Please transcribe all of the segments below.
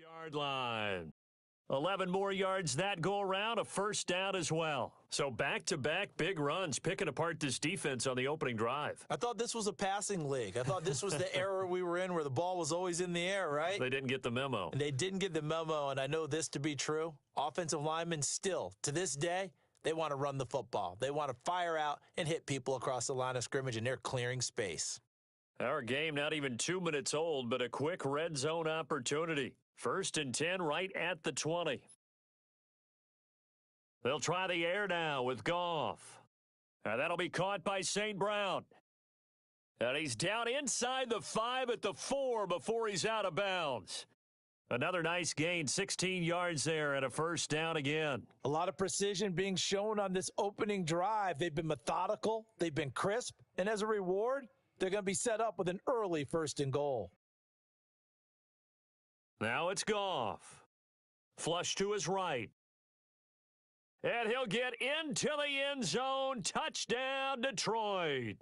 Yard line. 11 more yards that go around, a first down as well. So back-to-back big runs picking apart this defense on the opening drive. I thought this was a passing league. I thought this was the era we were in where the ball was always in the air, right? They didn't get the memo. And they didn't get the memo, and I know this to be true. Offensive linemen still, to this day, they want to run the football. They want to fire out and hit people across the line of scrimmage, and they're clearing space. Our game not even 2 minutes old, but a quick red zone opportunity. 1st and 10 right at the 20. They'll try the air now with Goff. That'll be caught by St. Brown. And he's down inside the 5 at the 4 before he's out of bounds. Another nice gain, 16 yards there and a first down again. A lot of precision being shown on this opening drive. They've been methodical. They've been crisp. And as a reward, they're going to be set up with an early 1st and goal. Now it's Goff. Flush to his right. And he'll get into the end zone. Touchdown, Detroit.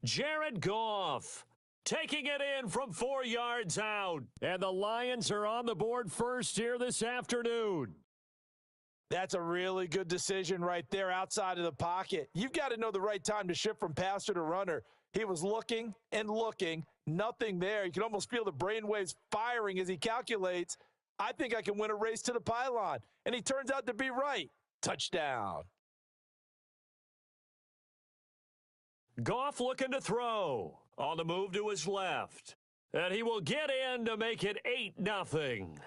Jared Goff taking it in from 4 yards out. And the Lions are on the board first here this afternoon. That's a really good decision right there outside of the pocket. You've got to know the right time to shift from passer to runner. He was looking and looking, nothing there. You can almost feel the brainwaves firing as he calculates, I think I can win a race to the pylon. And he turns out to be right. Touchdown. Goff looking to throw. On the move to his left. And he will get in to make it 8-0.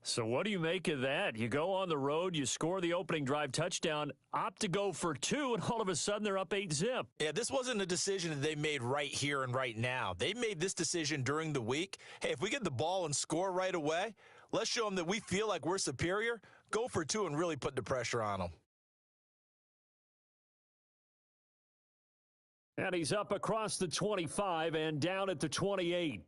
So what do you make of that? You go on the road, you score the opening drive touchdown, opt to go for 2, and all of a sudden they're up 8-0. Yeah, this wasn't a decision that they made right here and right now. They made this decision during the week. Hey, if we get the ball and score right away, let's show them that we feel like we're superior. Go for 2 and really put the pressure on them. And he's up across the 25 and down at the 28.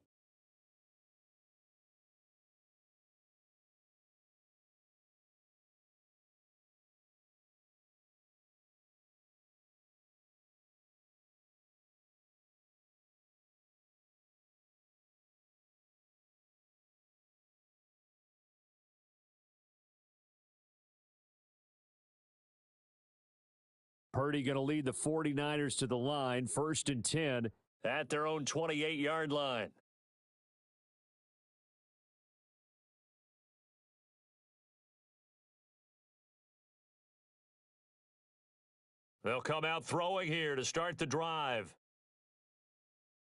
Purdy going to lead the 49ers to the line, 1st and 10 at their own 28-yard line. They'll come out throwing here to start the drive.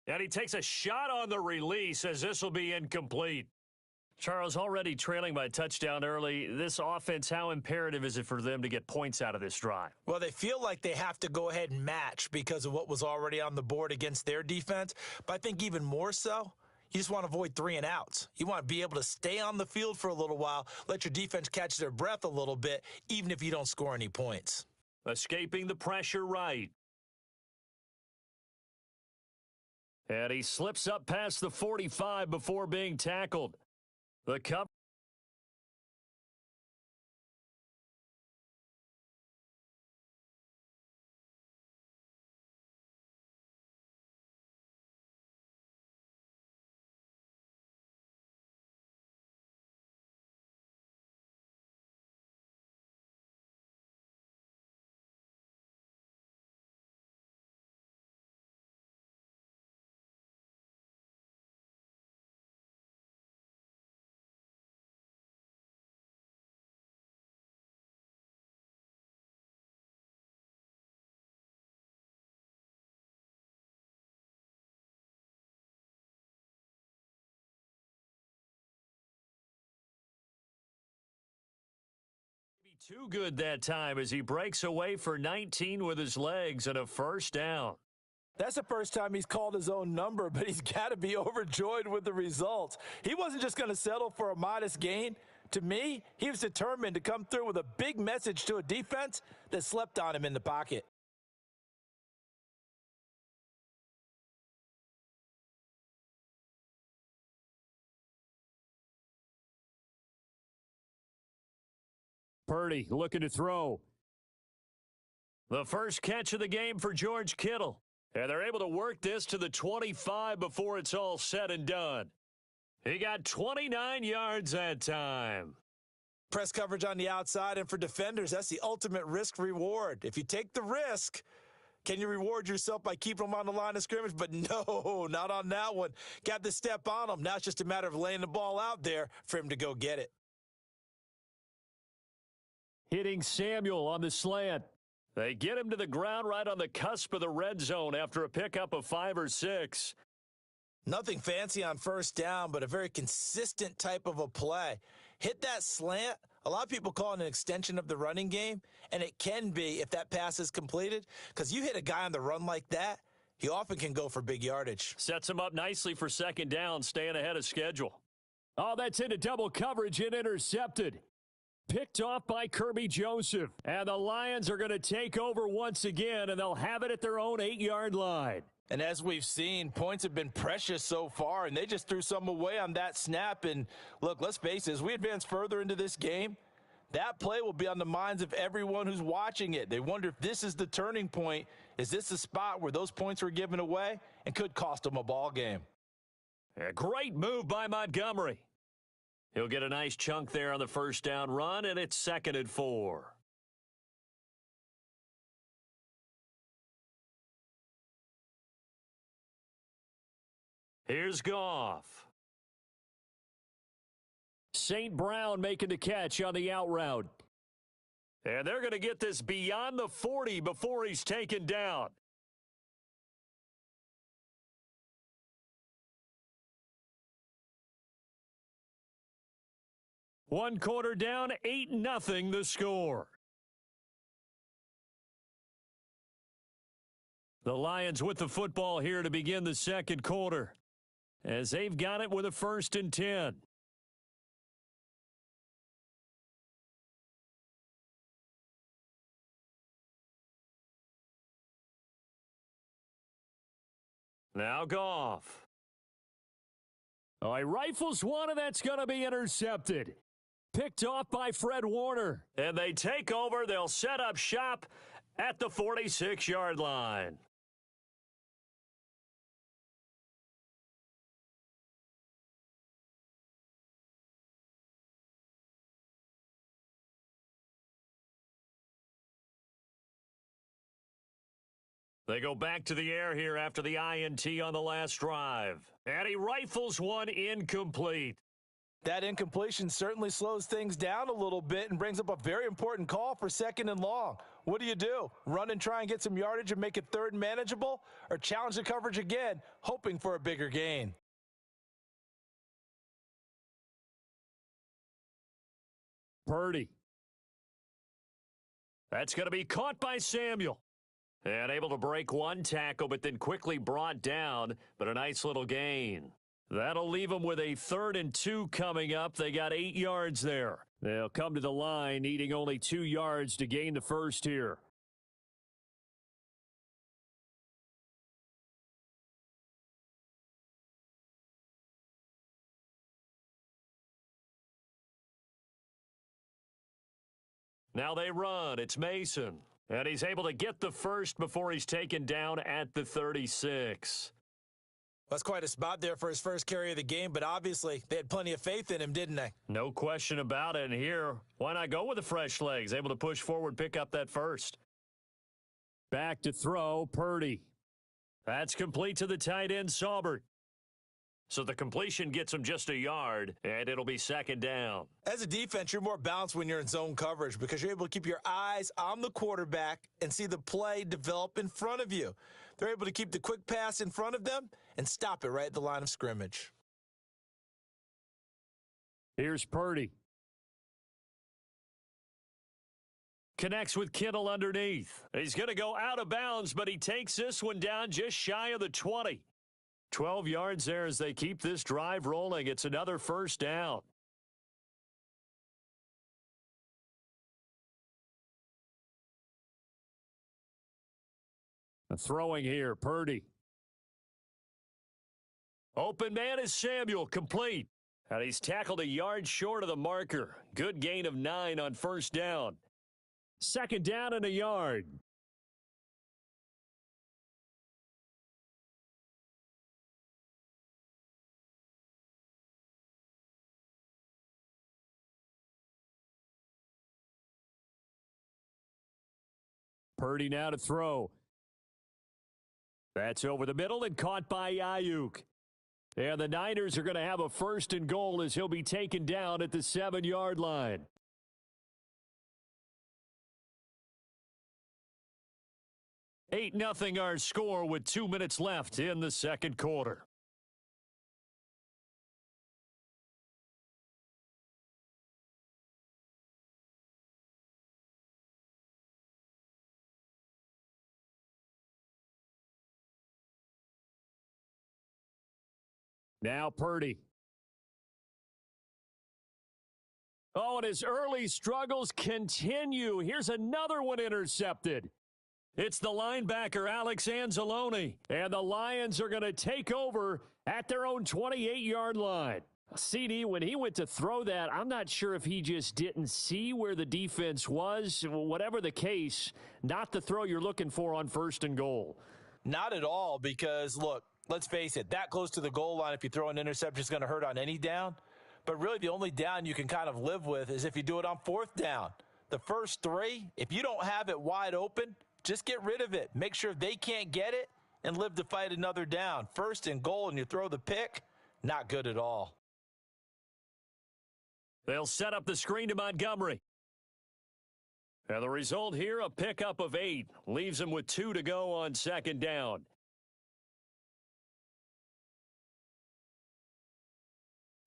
And he takes a shot on the release as this will be incomplete. Charles, already trailing by a touchdown early. This offense, how imperative is it for them to get points out of this drive? Well, they feel like they have to go ahead and match because of what was already on the board against their defense. But I think even more so, you just want to avoid 3 and outs. You want to be able to stay on the field for a little while, let your defense catch their breath a little bit, even if you don't score any points. Escaping the pressure right. And he slips up past the 45 before being tackled. The cover. Too good that time as he breaks away for 19 with his legs and a first down. That's the first time he's called his own number, but he's got to be overjoyed with the results. He wasn't just going to settle for a modest gain. To me, he was determined to come through with a big message to a defense that slept on him in the pocket. Purdy looking to throw. The first catch of the game for George Kittle. And they're able to work this to the 25 before it's all said and done. He got 29 yards that time. Press coverage on the outside, and for defenders, that's the ultimate risk reward. If you take the risk, can you reward yourself by keeping them on the line of scrimmage? But no, not on that one. Got to step on them. Now it's just a matter of laying the ball out there for him to go get it. Hitting Samuel on the slant. They get him to the ground right on the cusp of the red zone after a pickup of 5 or 6. Nothing fancy on first down, but a very consistent type of a play. Hit that slant. A lot of people call it an extension of the running game, and it can be if that pass is completed, because you hit a guy on the run like that, he often can go for big yardage. Sets him up nicely for second down, staying ahead of schedule. Oh, that's into double coverage and intercepted. Picked off by Kirby Joseph. And the Lions are going to take over once again, and they'll have it at their own 8-yard line. And as we've seen, points have been precious so far, and they just threw some away on that snap. And look, let's face it, as we advance further into this game, that play will be on the minds of everyone who's watching it. They wonder if this is the turning point. Is this the spot where those points were given away and could cost them a ball game? A great move by Montgomery. He'll get a nice chunk there on the first down run, and it's 2nd and 4. Here's Goff. St. Brown making the catch on the out route. And they're going to get this beyond the 40 before he's taken down. One quarter down, 8-0 the score. The Lions with the football here to begin the second quarter, as they've got it with a 1st and 10. Now Goff. Oh, he rifles one, and that's going to be intercepted. Picked off by Fred Warner. And they take over. They'll set up shop at the 46-yard line. They go back to the air here after the INT on the last drive. And he rifles one incomplete. That incompletion certainly slows things down a little bit and brings up a very important call for 2nd and long. What do? Run and try and get some yardage and make it 3rd and manageable? Or challenge the coverage again, hoping for a bigger gain? Purdy. That's going to be caught by Samuel. And able to break one tackle, but then quickly brought down, but a nice little gain. That'll leave them with a 3rd and 2 coming up. They got 8 yards there. They'll come to the line, needing only 2 yards to gain the first here. Now they run. It's Mason. And he's able to get the first before he's taken down at the 36. That's quite a spot there for his first carry of the game, but obviously they had plenty of faith in him, didn't they? No question about it. And here, why not go with the fresh legs? Able to push forward, pick up that first. Back to throw, Purdy. That's complete to the tight end, Saubert. So the completion gets him just a yard, and it'll be 2nd down. As a defense, you're more balanced when you're in zone coverage because you're able to keep your eyes on the quarterback and see the play develop in front of you. They're able to keep the quick pass in front of them and stop it right at the line of scrimmage. Here's Purdy. Connects with Kittle underneath. He's going to go out of bounds, but he takes this one down just shy of the 20. 12 yards there as they keep this drive rolling. It's another first down. Throwing here, Purdy. Open man is Samuel, complete. And he's tackled a yard short of the marker. Good gain of 9 on first down. 2nd down and a yard. Purdy now to throw. That's over the middle and caught by Ayuk. And the Niners are going to have a 1st and goal as he'll be taken down at the 7-yard line. Eight 0 our score with 2 minutes left in the second quarter. Now Purdy. Oh, and his early struggles continue. Here's another one intercepted. It's the linebacker, Alex Anzalone. And the Lions are going to take over at their own 28-yard line. CD, when he went to throw that, I'm not sure if he just didn't see where the defense was. Whatever the case, not the throw you're looking for on 1st and goal. Not at all, because, look, let's face it, that close to the goal line, if you throw an interception, is going to hurt on any down. But really, the only down you can kind of live with is if you do it on 4th down. The first 3, if you don't have it wide open, just get rid of it. Make sure they can't get it and live to fight another down. 1st and goal, and you throw the pick, not good at all. They'll set up the screen to Montgomery. And the result here, a pickup of 8. Leaves him with 2 to go on 2nd down.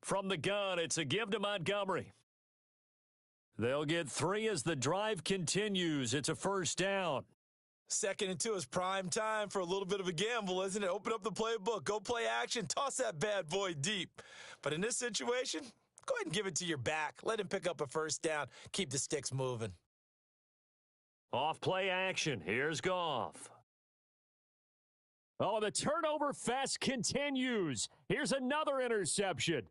From the gun, it's a give to Montgomery. They'll get 3 as the drive continues. It's a 1st down. 2nd and 2 is prime time for a little bit of a gamble, isn't it? Open up the playbook, go play action, toss that bad boy deep. But in this situation, go ahead and give it to your back. Let him pick up a 1st down. Keep the sticks moving. Off play action. Here's Goff. Oh, the turnover fest continues. Here's another interception.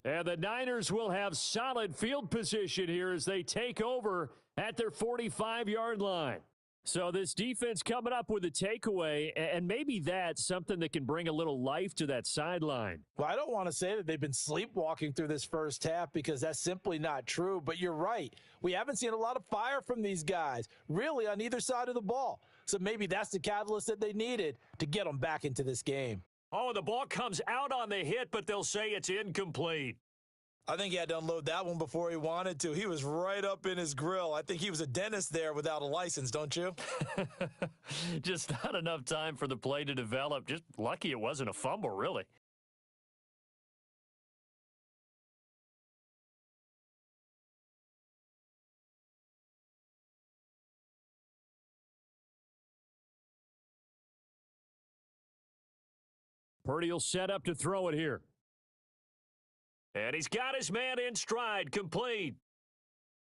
And the Niners will have solid field position here as they take over at their 45-yard line. So this defense coming up with a takeaway, and maybe that's something that can bring a little life to that sideline. Well, I don't want to say that they've been sleepwalking through this first half because that's simply not true, but you're right. We haven't seen a lot of fire from these guys, really, on either side of the ball. So maybe that's the catalyst that they needed to get them back into this game. Oh, the ball comes out on the hit, but they'll say it's incomplete. I think he had to unload that one before he wanted to. He was right up in his grill. I think he was a dentist there without a license, don't you? Just not enough time for the play to develop. Just lucky it wasn't a fumble, really. Purdy will set up to throw it here. And he's got his man in stride, complete.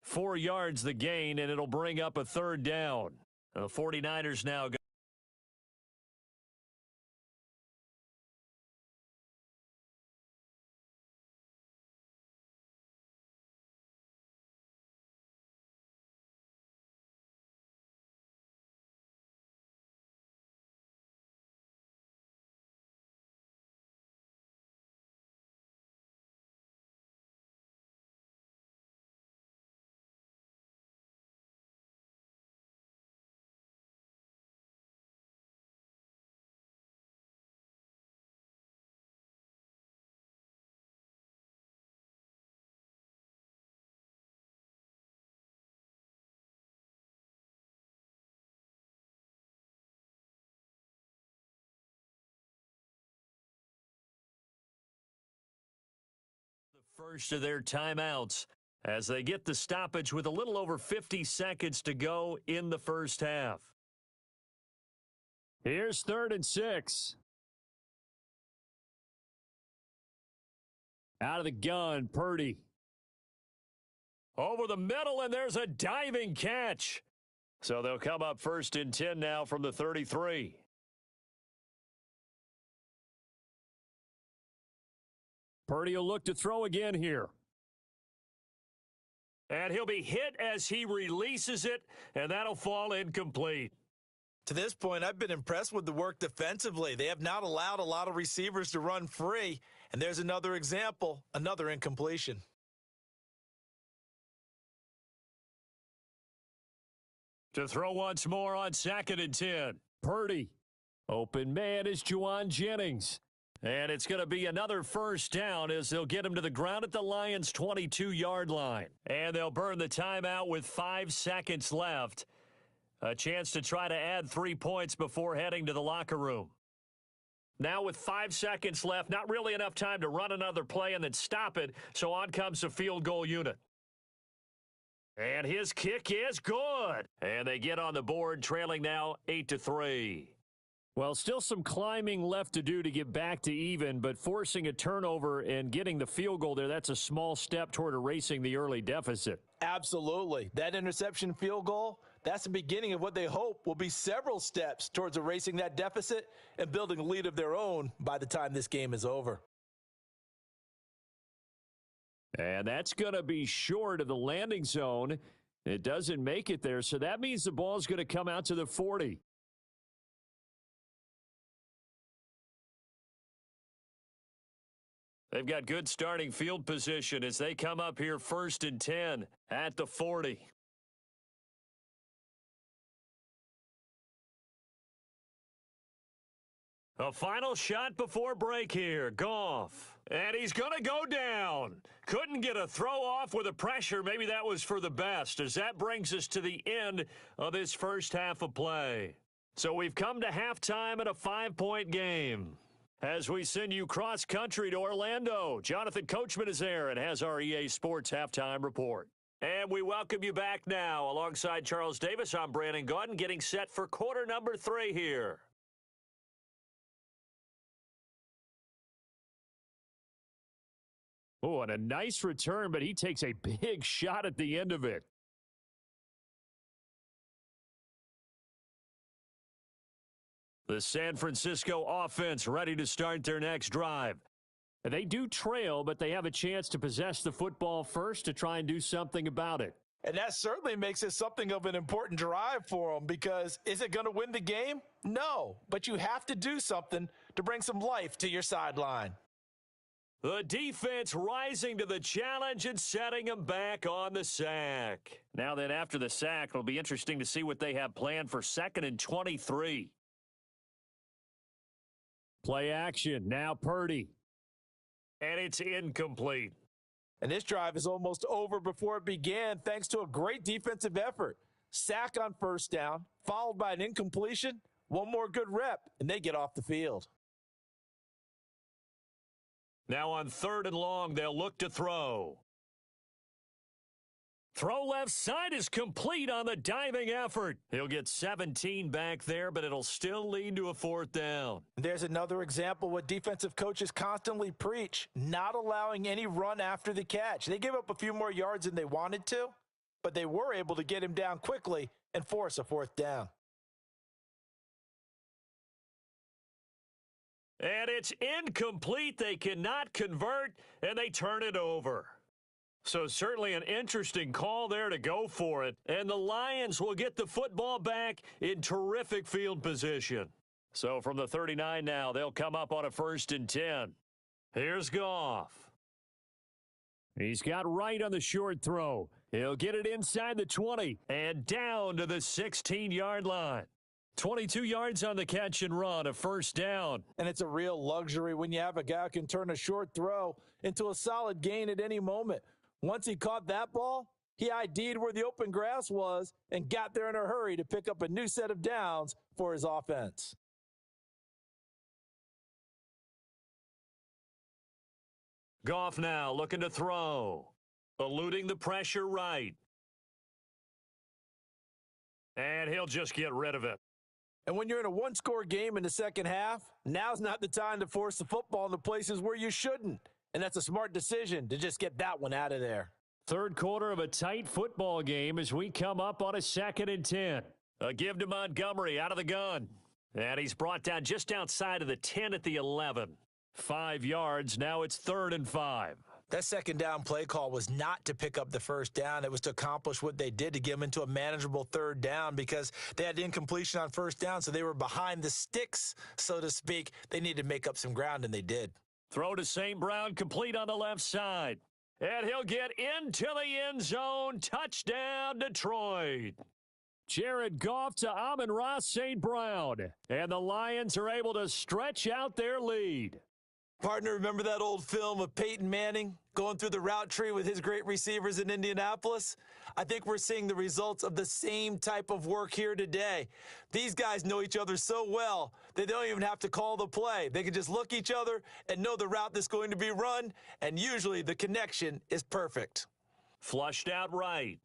4 yards the gain, and it'll bring up a 3rd down. The 49ers now go. First of their timeouts as they get the stoppage with a little over 50 seconds to go in the first half. Here's 3rd and 6. Out of the gun, Purdy. Over the middle, and there's a diving catch. So they'll come up 1st and 10 now from the 33. Purdy will look to throw again here. And he'll be hit as he releases it, and that'll fall incomplete. To this point, I've been impressed with the work defensively. They have not allowed a lot of receivers to run free, and there's another example, another incompletion. To throw once more on 2nd and 10. Purdy. Open man is Juwan Jennings. And it's going to be another first down as they'll get him to the ground at the Lions' 22-yard line. And they'll burn the timeout with 5 seconds left. A chance to try to add 3 points before heading to the locker room. Now with 5 seconds left, not really enough time to run another play and then stop it, so on comes the field goal unit. And his kick is good. And they get on the board, trailing now 8-3. Well, still some climbing left to do to get back to even, but forcing a turnover and getting the field goal there, that's a small step toward erasing the early deficit. Absolutely. That interception field goal, that's the beginning of what they hope will be several steps towards erasing that deficit and building a lead of their own by the time this game is over. And that's going to be short of the landing zone. It doesn't make it there, so that means the ball's going to come out to the 40. They've got good starting field position as they come up here 1st and 10 at the 40. A final shot before break here. Goff. And he's going to go down. Couldn't get a throw off with the pressure. Maybe that was for the best, as that brings us to the end of this first half of play. So we've come to halftime at a 5-point game. As we send you cross-country to Orlando, Jonathan Coachman is there and has our EA Sports Halftime Report. And we welcome you back now. Alongside Charles Davis, I'm Brandon Gaudin, getting set for quarter number 3 here. Oh, and a nice return, but he takes a big shot at the end of it. The San Francisco offense ready to start their next drive. They do trail, but they have a chance to possess the football first to try and do something about it. And that certainly makes it something of an important drive for them, because is it going to win the game? No, but you have to do something to bring some life to your sideline. The defense rising to the challenge and setting them back on the sack. Now then, after the sack, it'll be interesting to see what they have planned for 2nd and 23. Play action, now Purdy. And it's incomplete. And this drive is almost over before it began thanks to a great defensive effort. Sack on 1st down, followed by an incompletion, one more good rep, and they get off the field. Now on 3rd and long, they'll look to throw. Throw left side is complete on the diving effort. He'll get 17 back there, but it'll still lead to a 4th down. There's another example what defensive coaches constantly preach, not allowing any run after the catch. They gave up a few more yards than they wanted to, but they were able to get him down quickly and force a 4th down. And it's incomplete. They cannot convert, and they turn it over. So certainly an interesting call there to go for it. And the Lions will get the football back in terrific field position. So from the 39 now, they'll come up on a 1st and 10. Here's Goff. He's got right on the short throw. He'll get it inside the 20 and down to the 16-yard line. 22 yards on the catch and run, a 1st down. And it's a real luxury when you have a guy who can turn a short throw into a solid gain at any moment. Once he caught that ball, he ID'd where the open grass was and got there in a hurry to pick up a new set of downs for his offense. Goff now looking to throw. Eluding the pressure right. And he'll just get rid of it. And when you're in a one-score game in the second half, now's not the time to force the football in the places where you shouldn't. And that's a smart decision to just get that one out of there. 3rd quarter of a tight football game as we come up on a 2nd and 10. A give to Montgomery out of the gun. And he's brought down just outside of the 10 at the 11. 5 yards, now it's 3rd and 5. That 2nd down play call was not to pick up the 1st down. It was to accomplish what they did to get them into a manageable 3rd down, because they had incompletion on 1st down, so they were behind the sticks, so to speak. They needed to make up some ground, and they did. Throw to St. Brown, complete on the left side. And he'll get into the end zone. Touchdown, Detroit. Jared Goff to Amon-Ra St. Brown. And the Lions are able to stretch out their lead. Partner, remember that old film of Peyton Manning going through the route tree with his great receivers in Indianapolis? I think we're seeing the results of the same type of work here today. These guys know each other so well that they don't even have to call the play. They can just look each other and know the route that's going to be run, and usually the connection is perfect. Flushed out right.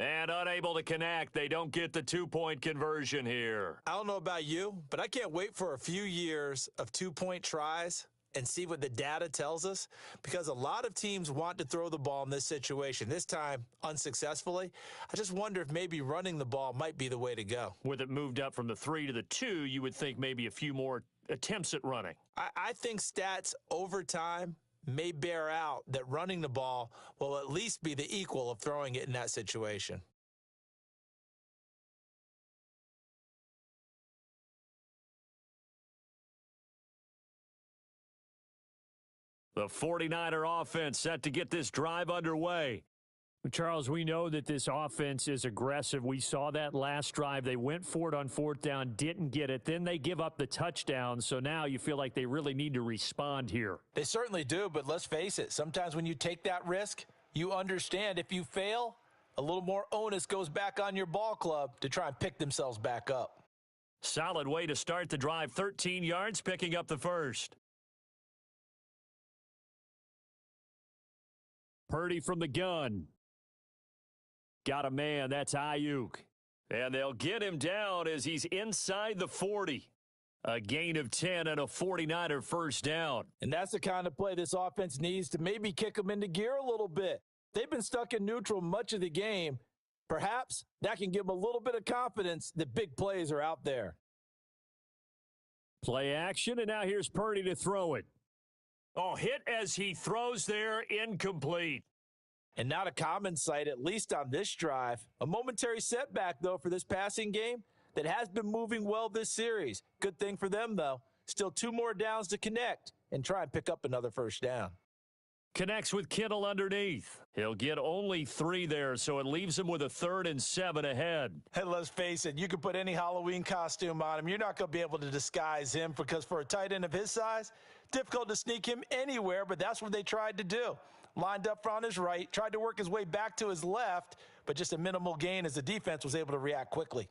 And unable to connect. They don't get the two-point conversion here. I don't know about you, but I can't wait for a few years of two-point tries and see what the data tells us, because a lot of teams want to throw the ball in this situation, this time unsuccessfully. I just wonder if maybe running the ball might be the way to go. With it moved up from the 3 to the 2, you would think maybe a few more attempts at running. I think stats over time may bear out that running the ball will at least be the equal of throwing it in that situation. The 49er offense set to get this drive underway. Charles, we know that this offense is aggressive. We saw that last drive. They went for it on fourth down, didn't get it. Then they give up the touchdown. So now you feel like they really need to respond here. They certainly do, but let's face it. Sometimes when you take that risk, you understand if you fail, a little more onus goes back on your ball club to try and pick themselves back up. Solid way to start the drive. 13 yards, picking up the first. Purdy from the gun. Got a man, that's Ayuk. And they'll get him down as he's inside the 40. A gain of 10 and a 49er first down. And that's the kind of play this offense needs to maybe kick them into gear a little bit. They've been stuck in neutral much of the game. Perhaps that can give them a little bit of confidence that big plays are out there. Play action, and now here's Purdy to throw it. Oh, hit as he throws there, incomplete. And not a common sight, at least on this drive. A momentary setback, though, for this passing game that has been moving well this series. Good thing for them, though. Still 2 more downs to connect and try and pick up another first down. Connects with Kittle underneath. He'll get only 3 there, so it leaves him with a 3rd and 7 ahead. And let's face it, you can put any Halloween costume on him. You're not going to be able to disguise him, because for a tight end of his size, difficult to sneak him anywhere, but that's what they tried to do. Lined up on his right, tried to work his way back to his left, but just a minimal gain as the defense was able to react quickly.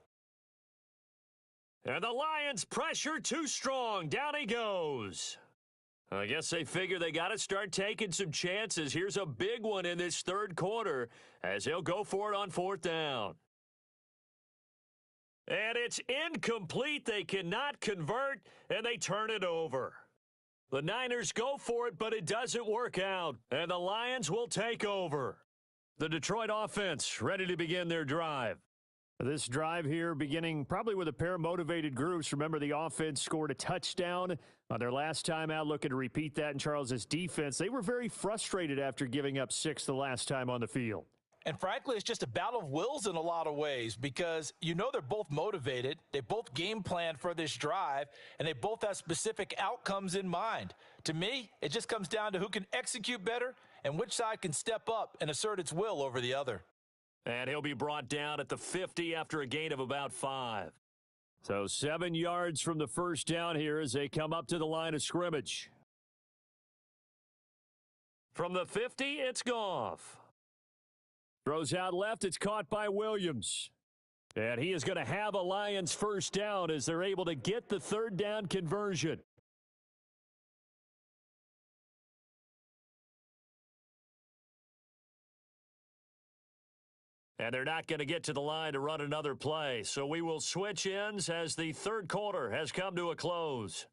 And the Lions pressure too strong. Down he goes. I guess they figure they got to start taking some chances. Here's a big one in this third quarter as he'll go for it on fourth down. And it's incomplete. They cannot convert, and they turn it over. The Niners go for it, but it doesn't work out, and the Lions will take over. The Detroit offense ready to begin their drive. This drive here beginning probably with a pair of motivated groups. Remember, the offense scored a touchdown on their last time out, looking to repeat that in Charles's defense. They were very frustrated after giving up 6 the last time on the field. And frankly, it's just a battle of wills in a lot of ways, because you know they're both motivated. They both game planned for this drive, and they both have specific outcomes in mind. To me, it just comes down to who can execute better and which side can step up and assert its will over the other. And he'll be brought down at the 50 after a gain of about 5. So 7 yards from the first down here as they come up to the line of scrimmage. From the 50, it's Goff. Throws out left. It's caught by Williams. And he is going to have a Lions first down as they're able to get the third down conversion. And they're not going to get to the line to run another play. So we will switch ends as the third quarter has come to a close.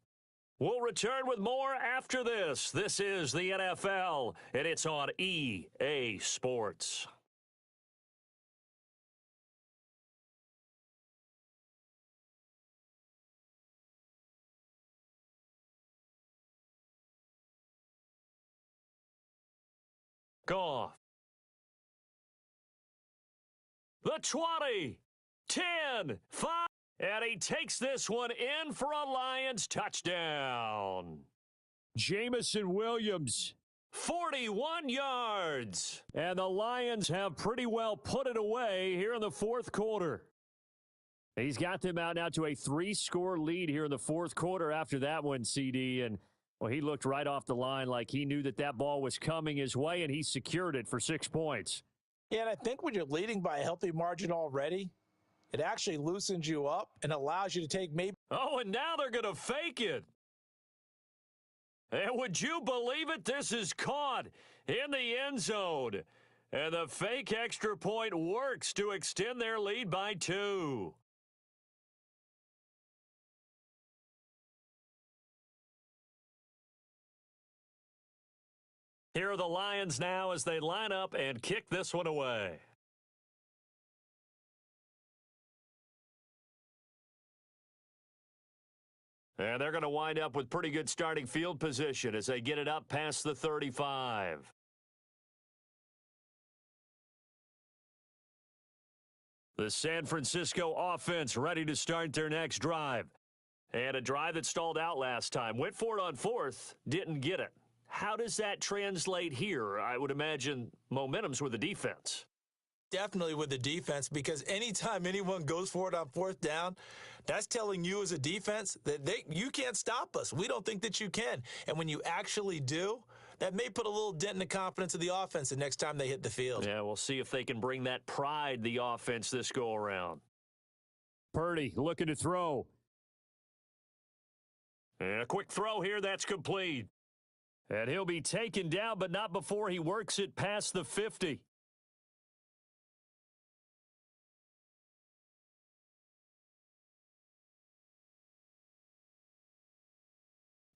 We'll return with more after this. This is the NFL, and it's on EA Sports. Goff. The 20, 10, 5, and he takes this one in for a Lions touchdown. Jamison Williams 41 yards. And the Lions have pretty well put it away here in the fourth quarter. He's got them out now to a 3-score lead here in the fourth quarter after that one, CD. And, well, he looked right off the line like he knew that that ball was coming his way, and he secured it for 6 points. Yeah, and I think when you're leading by a healthy margin already, it actually loosens you up and allows you to take maybe. Oh, and now they're going to fake it. And would you believe it? This is caught in the end zone. And the fake extra point works to extend their lead by 2. Here are the Lions now as they line up and kick this one away. And they're going to wind up with pretty good starting field position as they get it up past the 35. The San Francisco offense ready to start their next drive. And a drive that stalled out last time. Went for it on 4th, didn't get it. How does that translate here? I would imagine momentum's with the defense. Definitely with the defense, because anytime anyone goes for it on 4th down, that's telling you as a defense that you can't stop us. We don't think that you can. And when you actually do, that may put a little dent in the confidence of the offense the next time they hit the field. Yeah, we'll see if they can bring that pride, the offense, this go-around. Purdy looking to throw. And a quick throw here, that's complete. And he'll be taken down, but not before he works it past the 50.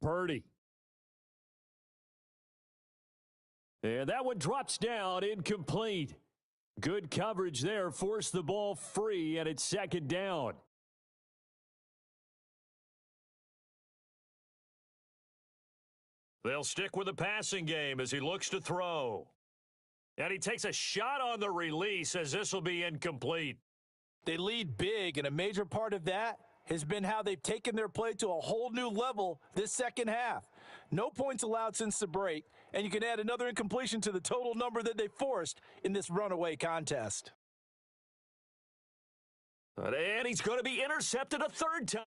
Purdy. And that one drops down, incomplete. Good coverage there, forced the ball free, and it's 2nd down. They'll stick with the passing game as he looks to throw. And he takes a shot on the release as this will be incomplete. They lead big, and a major part of that has been how they've taken their play to a whole new level this second half. No points allowed since the break, and you can add another incompletion to the total number that they forced in this runaway contest. And he's going to be intercepted a 3rd time.